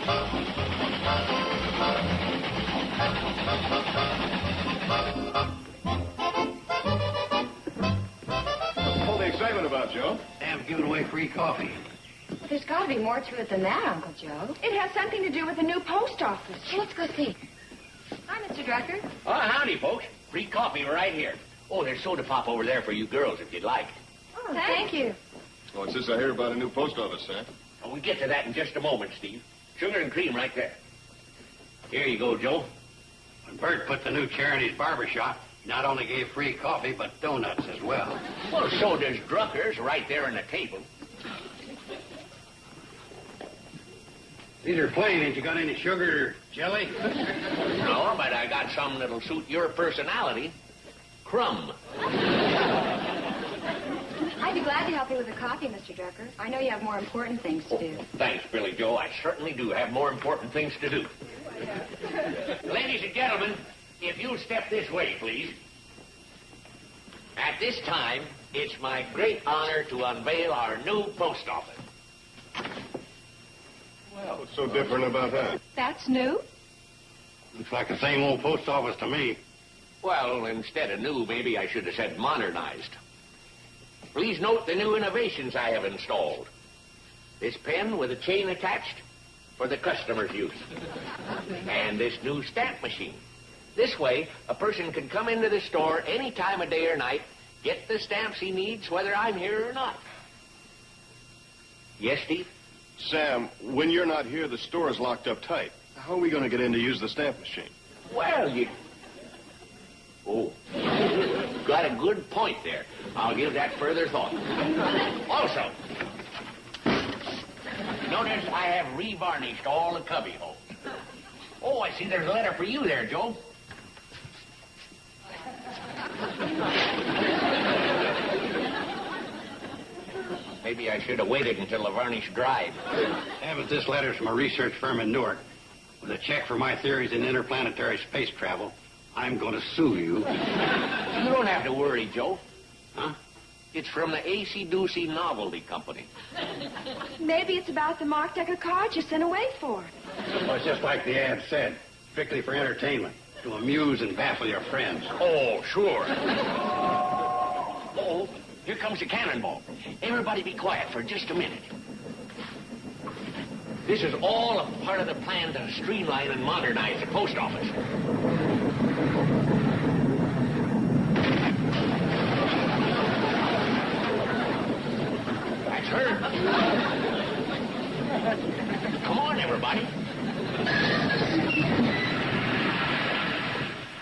What's all the excitement about, Joe? Sam's giving away free coffee. Well, there's got to be more to it than that, Uncle Joe. It has something to do with the new post office. Well, let's go see. Hi, Mr. Drucker. Oh, howdy, folks. Free coffee right here. Oh, there's soda pop over there for you girls if you'd like. Oh, thank you. What's this I hear about a new post office, Sam? Oh, we'll get to that in just a moment, Steve. Sugar and cream right there. Here you go, Joe. When Bert put the new chair in his barber shop, he not only gave free coffee, but donuts as well. Well, so does Drucker's right there on the table. These are plain. Ain't you got any sugar or jelly? No, but I got some that'll suit your personality. Crumb. I'd be glad to help you with the coffee, Mr. Drucker. I know you have more important things to do. Thanks, Billy Joe. I certainly do have more important things to do. Ladies and gentlemen, if you'll step this way, please. At this time, it's my great honor to unveil our new post office. Well, what's so different about that? That's new? Looks like the same old post office to me. Well, instead of new, maybe I should have said modernized. Please note the new innovations I have installed. This pen with a chain attached for the customer's use. And this new stamp machine. This way, a person can come into the store any time of day or night, get the stamps he needs, whether I'm here or not. Yes, Steve? Sam, when you're not here, the store is locked up tight. How are we going to get in to use the stamp machine? Well, you... Oh, got a good point there. I'll give that further thought. Also, notice I have revarnished all the cubby holes. Oh, I see there's a letter for you there, Joe. Maybe I should have waited until the varnish dried. Haven't this letter's from a research firm in Newark. With a check for my theories in interplanetary space travel, I'm going to sue you. You don't have to worry, Joe. Huh? It's from the AC-Doocy Novelty Company. Maybe it's about the Mark Decker cards you sent away for. Well, it's just like the ad said. Strictly for entertainment. To amuse and baffle your friends. Oh, sure. Oh, here comes the cannonball. Everybody be quiet for just a minute. This is all a part of the plan to streamline and modernize the post office. That's her. Come on, everybody.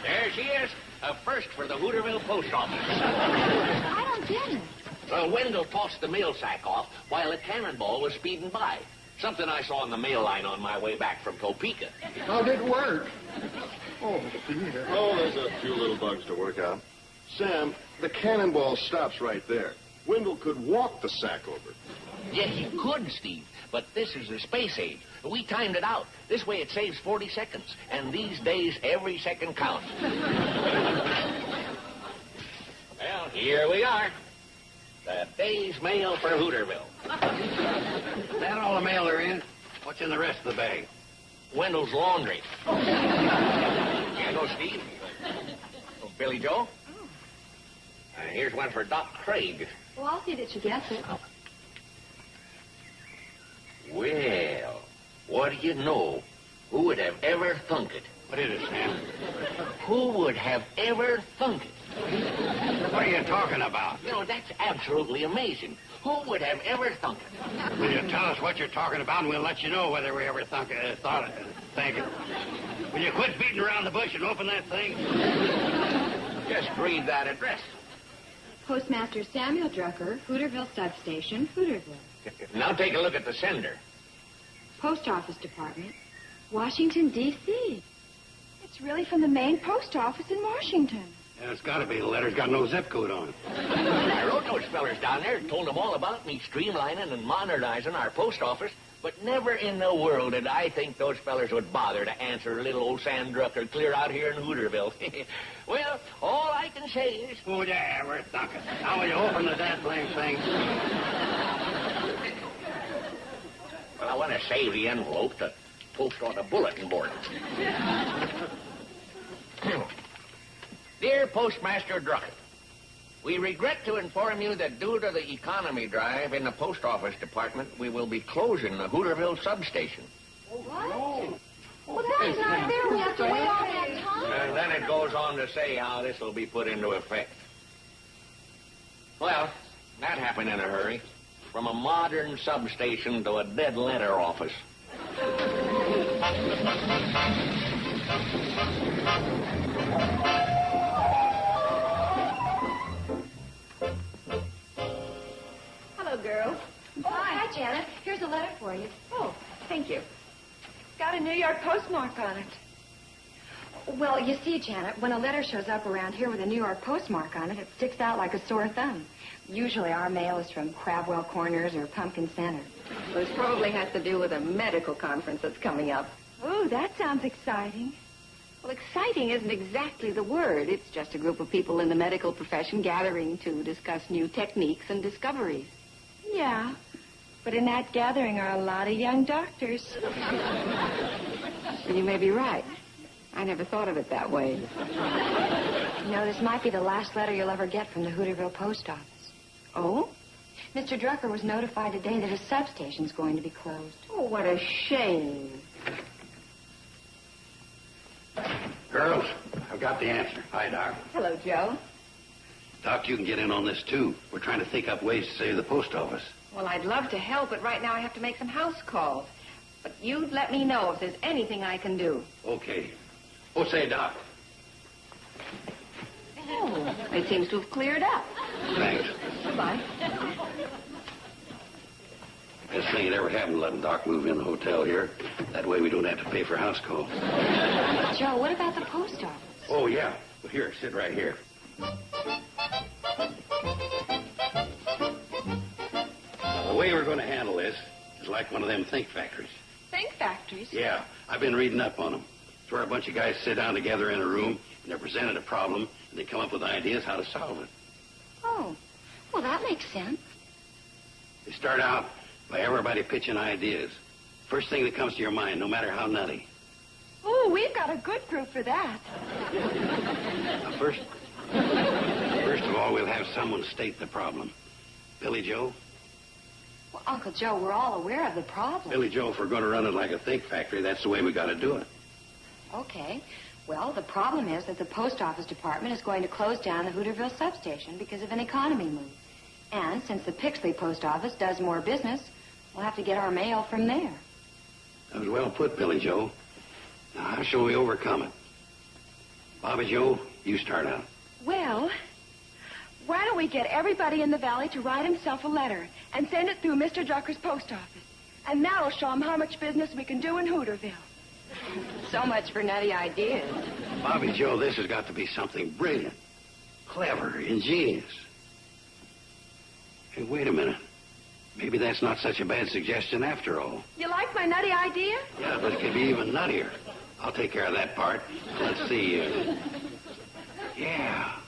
There she is. A first for the Hooterville post office. I don't get it. Well, Wendell tossed the mail sack off while the cannonball was speeding by. Something I saw on the mail line on my way back from Topeka. How did it work? Oh, Peter. Oh, there's a few little bugs to work out. Sam, the cannonball stops right there. Wendell could walk the sack over. Yes, he could, Steve, but this is the space age. We timed it out. This way it saves 40 seconds, and these days every second counts. Well, here we are. The day's mail for Hooterville. Is that all the mail they're in? What's in the rest of the bag? Wendell's laundry. Here you go, Steve. Oh, Billy Joe. Here's one for Doc Craig. Well, I'll see that she gets it. Well, what do you know? Who would have ever thunk it? What is it, Sam? Who would have ever thunk it? What are you talking about? You know, that's absolutely amazing. Who would have ever thunk it? Will you tell us what you're talking about, and we'll let you know whether we ever thought it. Thank you. Will you quit beating around the bush and open that thing? Just read that address. Postmaster Samuel Drucker, Hooterville Substation, Hooterville. Now take a look at the sender. Post Office Department, Washington, D.C. It's really from the main post office in Washington. Yeah, it's got to be. The letter's got no zip code on it. I wrote those fellers down there and told them all about me streamlining and modernizing our post office, but never in the world did I think those fellers would bother to answer little old Sam Drucker clear out here in Hooterville. Well, all I can say is... Who would you ever thunk it? How will you open the damn thing? Well, I want to save the envelope to post on a bulletin board. Dear Postmaster Druckett, we regret to inform you that due to the economy drive in the post office department, we will be closing the Hooterville substation. What? Well, that's not fair. We have to wait all that time. And then it goes on to say how this will be put into effect. Well, that happened in a hurry. From a modern substation to a dead letter office. Hello, girls. Oh, hi, Janet. Here's a letter for you. Oh, thank you. It's got a New York postmark on it. Well, you see, Janet, when a letter shows up around here with a New York postmark on it, it sticks out like a sore thumb. Usually our mail is from Crabwell Corners or Pumpkin Center. Well, this probably has to do with a medical conference that's coming up. Oh, that sounds exciting. Well, exciting isn't exactly the word. It's just a group of people in the medical profession gathering to discuss new techniques and discoveries. Yeah, but in that gathering are a lot of young doctors. You may be right. I never thought of it that way. You know, this might be the last letter you'll ever get from the Hooterville post office. Oh? Mr. Drucker was notified today that his substation's going to be closed. Oh, what a shame. Girls, I've got the answer. Hi, Doc. Hello, Joe. Doc, you can get in on this, too. We're trying to think up ways to save the post office. Well, I'd love to help, but right now I have to make some house calls. But you'd let me know if there's anything I can do. Okay. Oh, say, Doc. Oh, it seems to have cleared up. Thanks. Goodbye. Best thing that ever happened, letting Doc move in the hotel here. That way we don't have to pay for house calls. Joe, what about the post office? Oh, yeah. Well, here, sit right here. Now, the way we're going to handle this is like one of them think factories. Think factories? Yeah, I've been reading up on them. It's where a bunch of guys sit down together in a room, and they're presented a problem, and they come up with ideas how to solve it. Oh, well, that makes sense. They start out by everybody pitching ideas. First thing that comes to your mind, no matter how nutty. Oh, we've got a good group for that. Now, first of all, we'll have someone state the problem. Billy Joe? Well, Uncle Joe, we're all aware of the problem. Billy Joe, if we're going to run it like a think factory, that's the way we got to do it. Okay. Well, the problem is that the post office department is going to close down the Hooterville substation because of an economy move. And since the Pixley post office does more business, we'll have to get our mail from there. That was well put, Billy Joe. Now, how shall we overcome it? Bobby Joe, you start out. Well, why don't we get everybody in the valley to write himself a letter and send it through Mr. Drucker's post office? And that'll show him how much business we can do in Hooterville. So much for nutty ideas. Bobby Joe, this has got to be something brilliant, clever, ingenious. Hey, wait a minute. Maybe that's not such a bad suggestion after all. You like my nutty idea? Yeah, but it could be even nuttier. I'll take care of that part. Let's see. Yeah.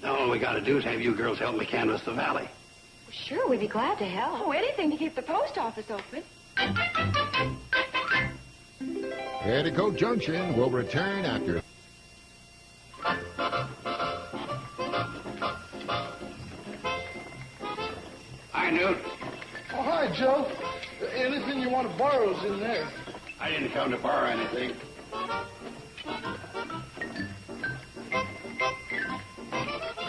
Now all we got to do is have you girls help me canvass the valley. Sure, we'd be glad to help. Oh, anything to keep the post office open. Petticoat Junction will return after... Hi, Newt. Oh, hi, Joe. Anything you want to borrow is in there. I didn't come to borrow anything.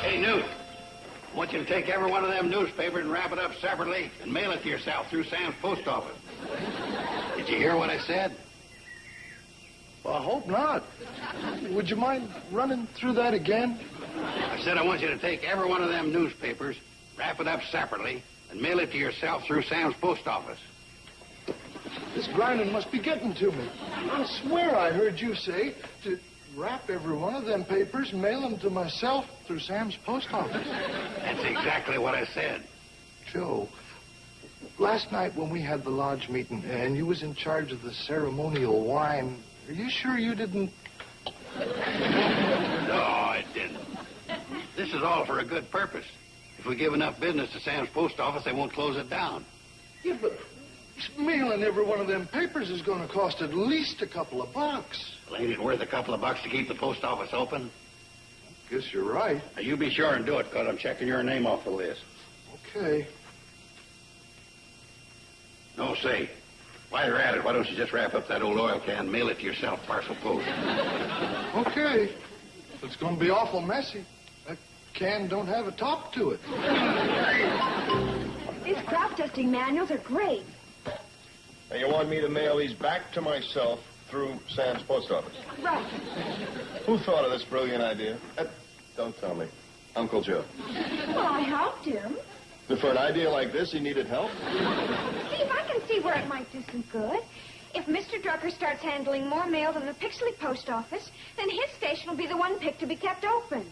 Hey, Newt. I want you to take every one of them newspapers and wrap it up separately and mail it to yourself through Sam's post office. Did you hear what I said? Well, I hope not. Would you mind running through that again? I said I want you to take every one of them newspapers, wrap it up separately, and mail it to yourself through Sam's post office. This grinding must be getting to me. I swear I heard you say to wrap every one of them papers and mail them to myself through Sam's post office. That's exactly what I said. Joe, last night when we had the lodge meeting and you was in charge of the ceremonial wine, are you sure you didn't... No, I didn't. This is all for a good purpose. If we give enough business to Sam's post office, they won't close it down. Yeah, but Mailing every one of them papers is going to cost at least a couple of bucks. Well, ain't it worth a couple of bucks to keep the post office open? Guess you're right. Now, you be sure and do it, because I'm checking your name off the list. Okay. No, say, while you're at it, why don't you just wrap up that old oil can, mail it to yourself, parcel post. Okay. It's going to be awful messy. That can don't have a top to it. These crop dusting manuals are great. Now, you want me to mail these back to myself through Sam's post office? Right. Who thought of this brilliant idea? Don't tell me. Uncle Joe. Well, I helped him. For an idea like this, he needed help? Steve, I can see where it might do some good. If Mr. Drucker starts handling more mail than the Pixley post office, then his station will be the one picked to be kept open.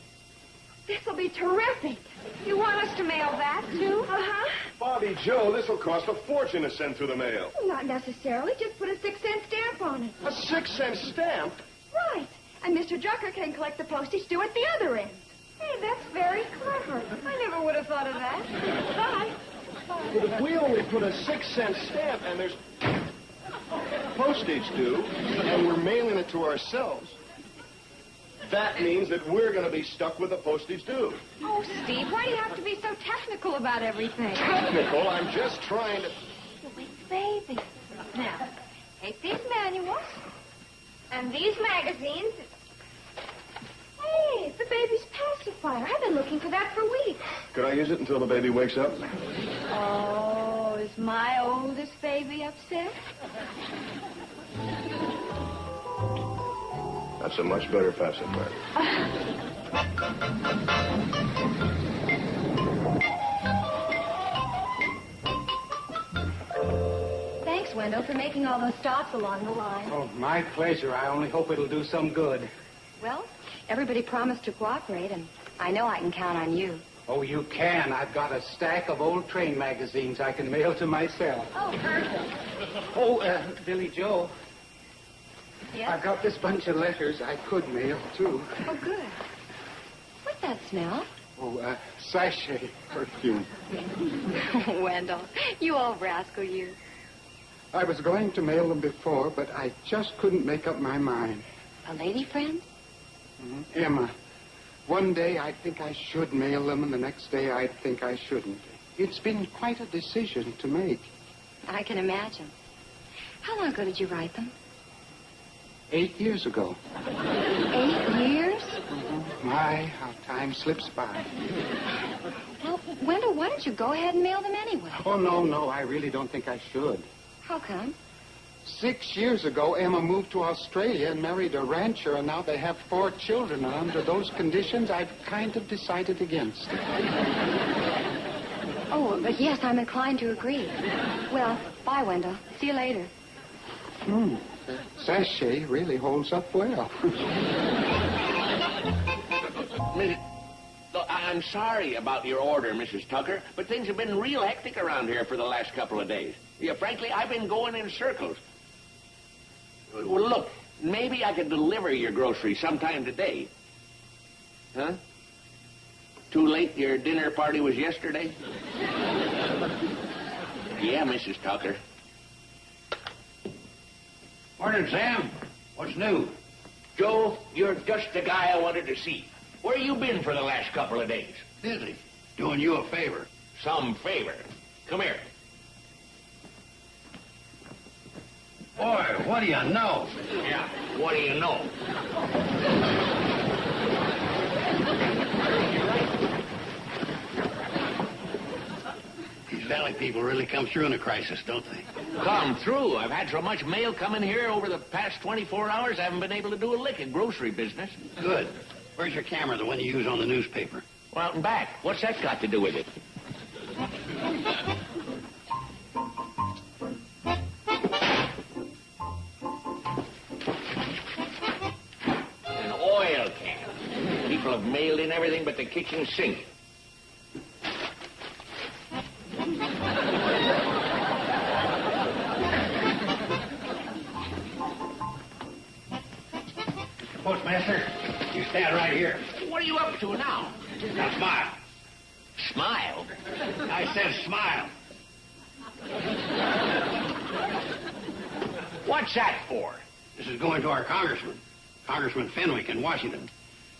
This'll be terrific. You want us to mail that, too? Uh-huh. Bobby Joe, this will cost a fortune to send through the mail. Not necessarily. Just put a 6-cent stamp on it. A 6-cent stamp? Right. And Mr. Drucker can collect the postage due at the other end. Hey, that's very clever. I never would have thought of that. Bye. But if we only put a 6-cent stamp and there's postage due, and we're mailing it to ourselves, that means that we're going to be stuck with the postage due. Oh, Steve, why do you have to be so technical about everything? Technical? I'm just trying to... Baby. Now, take these manuals and these magazines. Hey, it's the baby's pacifier. I've been looking for that for weeks. Could I use it until the baby wakes up? Oh, is my oldest baby upset? That's a much better pacifier. Thanks, Wendell, for making all those stops along the line. Oh, my pleasure. I only hope it'll do some good. Well, everybody promised to cooperate, and I know I can count on you. Oh, you can. I've got a stack of old train magazines I can mail to myself. Oh, perfect. Oh, Billy Joe, Yes? I've got this bunch of letters I could mail, too. Oh, good. What's that smell? Oh, sachet perfume. Wendell, you old rascal, you. I was going to mail them before, but I just couldn't make up my mind. A lady friend? Emma, one day I'd think I should mail them, and the next day I'd think I shouldn't. It's been quite a decision to make. I can imagine. How long ago did you write them? 8 years ago. 8 years? My, how time slips by. Well, Wendell, why don't you go ahead and mail them anyway? Oh, no, I really don't think I should. How come? 6 years ago, Emma moved to Australia and married a rancher, and now they have 4 children. And under those conditions, I've kind of decided against it. Oh, but yes, I'm inclined to agree. Well, bye, Wendell. See you later. The sachet really holds up well. Look, I'm sorry about your order, Mrs. Tucker, but things have been real hectic around here for the last couple of days. Yeah, frankly, I've been going in circles. Well, look, maybe I could deliver your groceries sometime today. Huh? Too late? Your dinner party was yesterday? Yeah, Mrs. Tucker. Morning, Sam. What's new? Joe, you're just the guy I wanted to see. Where you been for the last couple of days? Busy. Doing you a favor. Some favor. Come here. Boy, what do you know? Yeah, what do you know? These valley people really come through in a crisis, don't they? Come through. I've had so much mail coming here over the past 24 hours, I haven't been able to do a lick of grocery business. Good. Where's your camera, the one you use on the newspaper? Well, out and back. What's that got to do with it? An oil can. People have mailed in everything but the kitchen sink. Postmaster, you stand right here. What are you up to now? Now smile. Smile? I said smile. What's that for? This is going to our congressman, Congressman Fenwick in Washington.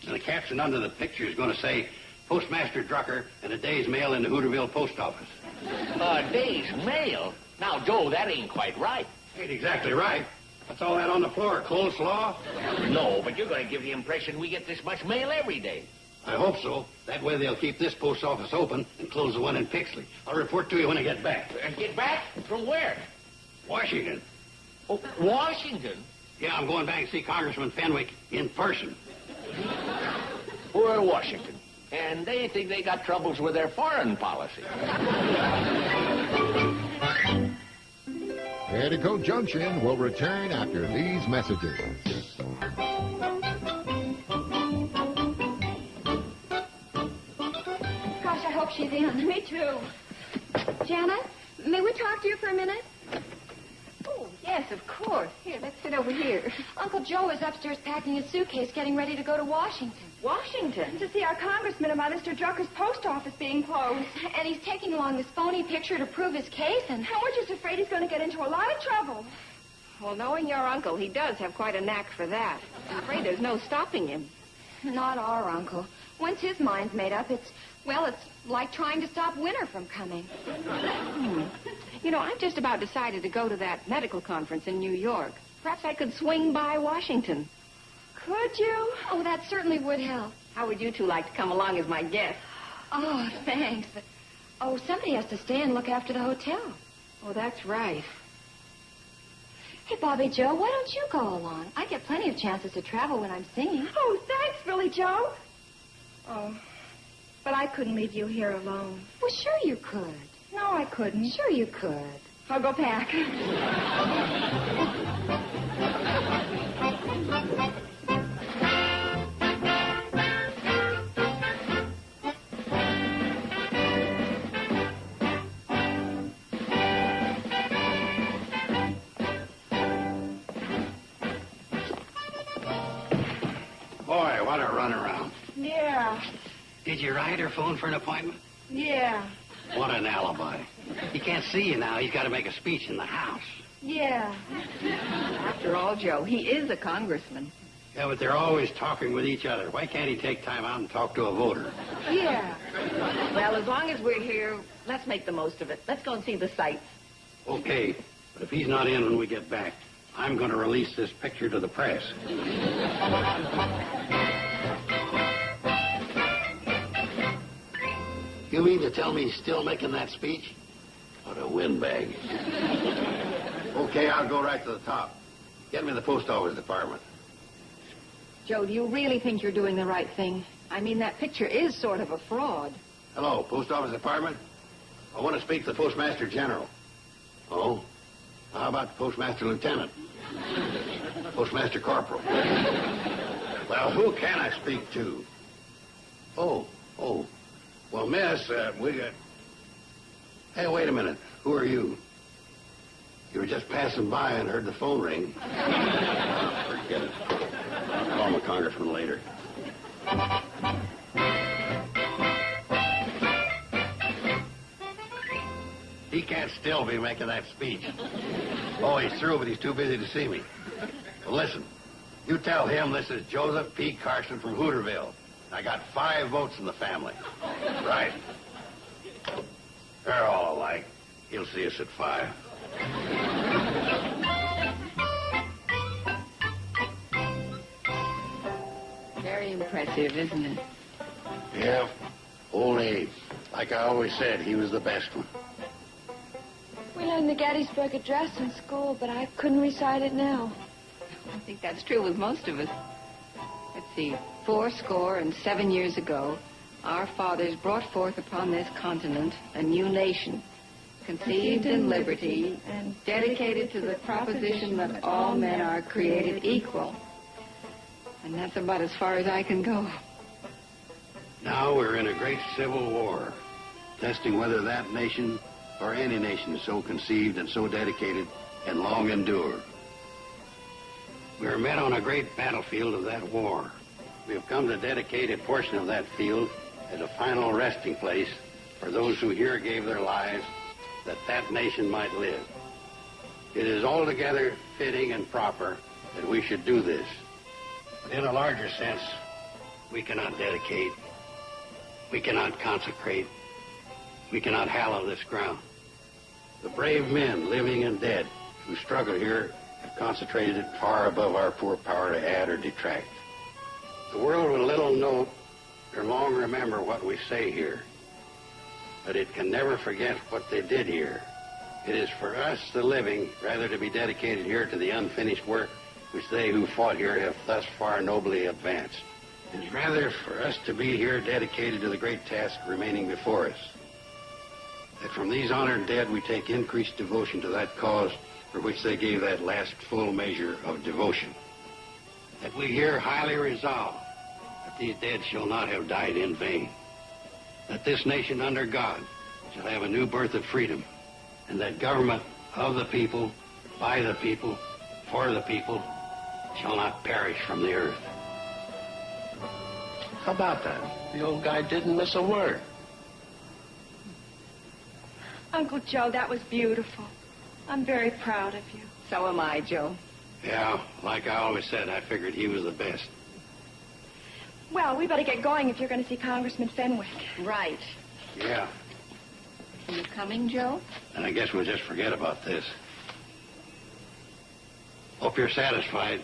And the caption under the picture is going to say, Postmaster Drucker and a day's mail in the Hooterville post office. A day's mail? Now, Joe, that ain't quite right. Ain't exactly right. What's all that on the floor, coleslaw? No, but you're going to give the impression we get this much mail every day. I hope so. That way they'll keep this post office open and close the one in Pixley. I'll report to you when I get back. Get back? From where? Washington. Oh, Washington? Yeah, I'm going back to see Congressman Fenwick in person. We're in Washington. And they think they got troubles with their foreign policy. Petticoat Junction will return after these messages. Gosh, I hope she's in. Me too. Janet, may we talk to you for a minute? Oh, yes, of course. Here, let's sit over here. Uncle Joe is upstairs packing his suitcase, getting ready to go to Washington. Washington? To see our congressman about Mr. Drucker's post office being closed. And he's taking along this phony picture to prove his case, and we're just afraid he's going to get into a lot of trouble. Well, knowing your uncle, he does have quite a knack for that. I'm afraid there's no stopping him. Not our uncle. Once his mind's made up, it's like trying to stop winter from coming. You know, I've just about decided to go to that medical conference in New York. Perhaps I could swing by Washington. Could you? Oh, that certainly would help. How would you two like to come along as my guests? Oh, thanks. But, somebody has to stay and look after the hotel. Oh, that's right. Hey, Bobby Joe, why don't you go along? I get plenty of chances to travel when I'm singing. Oh, thanks, Billy Joe. Oh, but I couldn't leave you here alone. Well, sure you could. No, I couldn't. Sure you could. I'll go pack. Boy, what a runaround. Yeah. Did you write or phone for an appointment? Yeah. What an alibi. He can't see you now. He's got to make a speech in the House. Yeah. After all, Joe, he is a congressman. Yeah, but they're always talking with each other. Why can't he take time out and talk to a voter? Yeah. Well, as long as we're here, let's make the most of it. Let's go and see the sights. Okay, but if he's not in when we get back, I'm going to release this picture to the press. You mean to tell me he's still making that speech? What a windbag. Okay, I'll go right to the top. Get me the post office department. Joe, do you really think you're doing the right thing? I mean, that picture is sort of a fraud. Hello, post office department? I want to speak to the postmaster general. Oh? How about the postmaster lieutenant? Postmaster corporal? Well, who can I speak to? Oh. Well, miss, we got... Hey, wait a minute. Who are you? You were just passing by and heard the phone ring. Forget it. I'll call my congressman later. He can't still be making that speech. Oh, he's through, but he's too busy to see me. Well, listen. You tell him this is Joseph P. Carson from Hooterville. I got 5 votes in the family. Right. They're all alike. He'll see us at 5. Very impressive, isn't it? Yeah. Old Abe. Like I always said, he was the best one. We learned the Gettysburg Address in school, but I couldn't recite it now. I think that's true with most of us. Let's see. 77 years ago, our fathers brought forth upon this continent a new nation, conceived in liberty and dedicated to the proposition that all men are created equal. And that's about as far as I can go. Now we're in a great civil war, testing whether that nation or any nation so conceived and so dedicated can long endure. We are met on a great battlefield of that war. We have come to dedicate a portion of that field as a final resting place for those who here gave their lives that that nation might live. It is altogether fitting and proper that we should do this. But in a larger sense, we cannot dedicate, we cannot consecrate, we cannot hallow this ground. The brave men, living and dead, who struggle here have concentrated it far above our poor power to add or detract. The world will little note or long remember what we say here, but it can never forget what they did here. It is for us, the living, rather to be dedicated here to the unfinished work which they who fought here have thus far nobly advanced. It is rather for us to be here dedicated to the great task remaining before us. That from these honored dead we take increased devotion to that cause for which they gave that last full measure of devotion. That we here highly resolve that these dead shall not have died in vain. That this nation under God shall have a new birth of freedom, and that government of the people, by the people, for the people, shall not perish from the earth. How about that? The old guy didn't miss a word. Uncle Joe, that was beautiful. I'm very proud of you. So am I, Joe. Yeah, like I always said, I figured he was the best. Well, we better get going if you're going to see Congressman Fenwick. Right. Yeah, Are you coming, Joe? and I guess we'll just forget about this. Hope you're satisfied.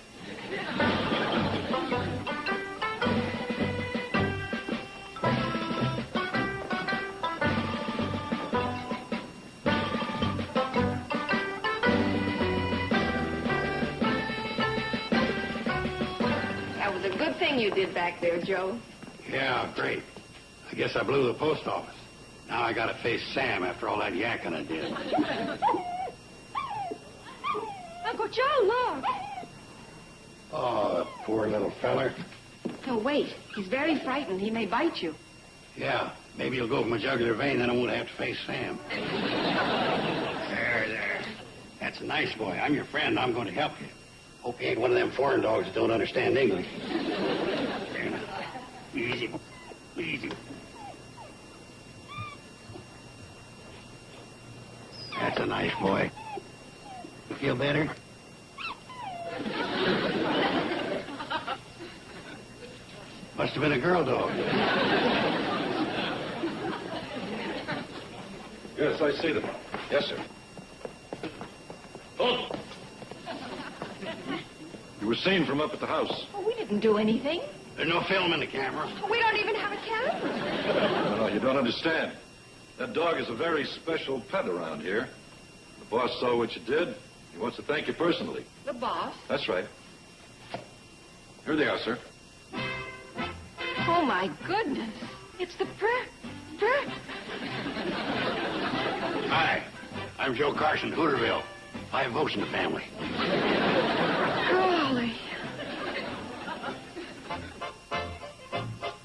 That was a good thing you did back there, Joe. Yeah, great. I guess I blew the post office. Now I gotta face Sam after all that yakking I did. Uncle Joe, look. Oh, poor little feller. No, wait. He's very frightened. He may bite you. Yeah, maybe he'll go from a jugular vein, then I won't have to face Sam. There. That's a nice boy. I'm your friend. I'm going to help you. Hope he ain't one of them foreign dogs that don't understand English. There now. Easy. That's a nice boy. You feel better? Must have been a girl dog. Yes, I see them. Yes, sir. Oh! You were seen from up at the house. Oh, we didn't do anything. There's no film in the camera. We don't even have a camera. No, you don't understand. That dog is a very special pet around here. The boss saw what you did. He wants to thank you personally. The boss? That's right. Here they are, sir. Oh, my goodness. It's the Hi, I'm Joe Carson, Hooterville. 5 votes in the family. Golly.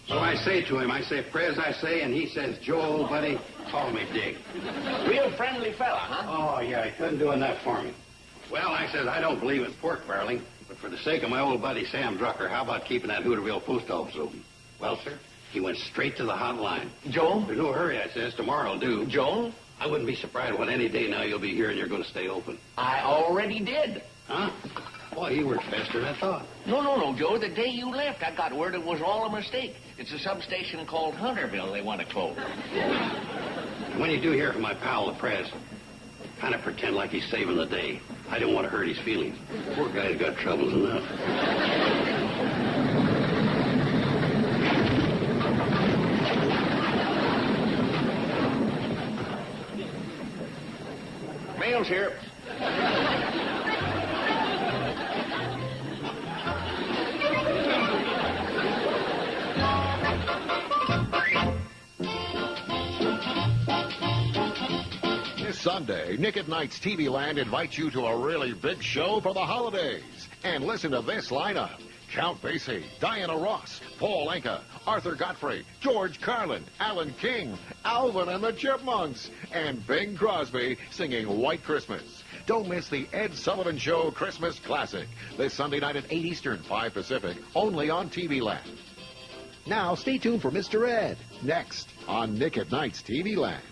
So I say to him, I say, Prez, I say, and he says, Joe, old buddy, call me Dick. Real friendly fella, huh? Oh, yeah, he couldn't do enough for me. Well, I says, I don't believe in pork barreling, but for the sake of my old buddy Sam Drucker, how about keeping that Hooterville post office open? Well, sir, he went straight to the hotline. Joe? There's no hurry, I says. Tomorrow'll do. Joe? I wouldn't be surprised when any day now you'll be here and you're going to stay open. I already did. Huh? Boy, you worked faster than I thought. No, Joe. The day you left, I got word it was all a mistake. It's a substation called Hunterville they want to close. When you do hear from my pal, the press, kind of pretend like he's saving the day. I don't want to hurt his feelings. Poor guy's got troubles enough. Mail's here. This Sunday, Nick at Night's TV Land invites you to a really big show for the holidays. And listen to this lineup. Count Basie, Diana Ross, Paul Anka, Arthur Godfrey, George Carlin, Alan King, Alvin and the Chipmunks, and Bing Crosby singing White Christmas. Don't miss the Ed Sullivan Show Christmas Classic this Sunday night at 8 Eastern, 5 Pacific, only on TV Land. Now, stay tuned for Mr. Ed, next on Nick at Night's TV Land.